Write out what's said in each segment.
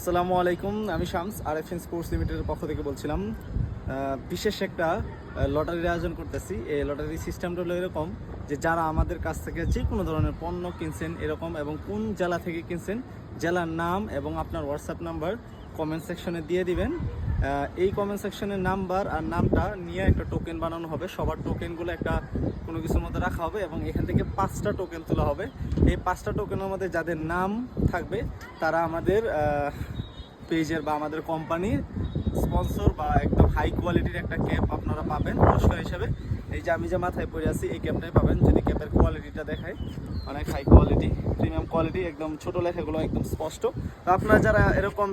আসসালামু আলাইকুম, আমি শামস আরএফএন স্পোর্টস লিমিটেডের পক্ষ থেকে বলছিলাম। বিশেষ একটা লটারির আয়োজন করতেছি। এই লটারি সিস্টেমটা হলো এরকম যে যারা আমাদের কাছ থেকে যে কোনো ধরনের পণ্য কিনছেন এরকম এবং কোন জেলা থেকে কিনছেন, জেলার নাম এবং আপনার হোয়াটসঅ্যাপ নাম্বার কমেন্ট সেকশনে দিয়ে দিবেন। এই কমেন্ট সেকশনের নাম্বার আর নামটা নিয়ে একটা টোকেন বানানো হবে। সবার টোকেনগুলো একটা কোনো কিছুর মধ্যে রাখা হবে এবং এখান থেকে 5টা টোকেন তোলা হবে। এই 5টা টোকেনের মধ্যে যাদের নাম থাকবে তারা আমাদের পেজের বা আমাদের কোম্পানির স্পন্সর বা একদম হাই কোয়ালিটির একটা ক্যাপ আপনারা পাবেন পুরস্কার হিসেবে। এই যে আমি যে মাথায় পরে আছি এই ক্যাপটাই পাবেন। যদি ক্যাপের কোয়ালিটিটা দেখায়, অনেক হাই কোয়ালিটি, প্রিমিয়াম কোয়ালিটি, একদম ছোট লেখাগুলো একদম স্পষ্ট। তো আপনারা যারা এরকম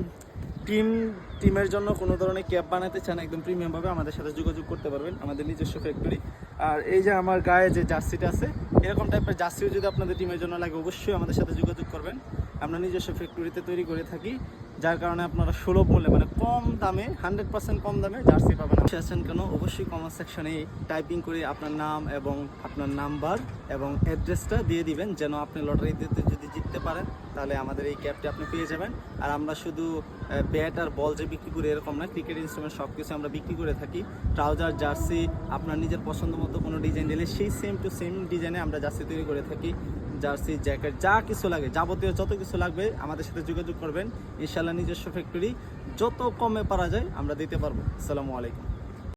টিমের জন্য কোনো ধরনের ক্যাপ বানাতে চান একদম প্রিমিয়ামভাবে আমাদের সাথে যোগাযোগ করতে পারবেন, আমাদের নিজস্ব ফ্যাক্টরি। আর এই যে আমার গায়ে যে জার্সিটা আছে, এরকম টাইপের জার্সিও যদি আপনাদের টিমের জন্য লাগে অবশ্যই আমাদের সাথে যোগাযোগ করবেন। আমরা নিজস্ব ফ্যাক্টরিতে তৈরি করে থাকি, যার কারণে আপনারা সুলভ মূল্যে মানে কম দামে 100% কম দামে জার্সি পাবেন। আছেন কেন অবশ্যই কমেন্ট সেকশনে টাইপিং করে আপনার নাম এবং আপনার নাম্বার এবং অ্যাড্রেসটা দিয়ে দিবেন, যেন আপনি লটারি দিতে যদি জিততে পারেন তাহলে আমাদের এই ক্যাপটি আপনি পেয়ে যাবেন। আর আমরা শুধু ব্যাট আর বল যে বিক্রি করি এরকম না, ক্রিকেট ইনস্ট্রুমেন্ট সব কিছু আমরা বিক্রি করে থাকি। ট্রাউজার, জার্সি, আপনার নিজের পছন্দ মতো কোনো ডিজাইন দিলে সেই সেম টু সেম ডিজাইনে আমরা জার্সি তৈরি করে থাকি। জার্সি, জ্যাকেট, যা কিছু লাগে, যাবতীয় যত কিছু লাগবে আমাদের সাথে যোগাযোগ করবেন। ইনশাল্লাহ নিজস্ব ফ্যাক্টরি, যত কমে পারা যায় আমরা দিতে পারবো। আসসালামু আলাইকুম।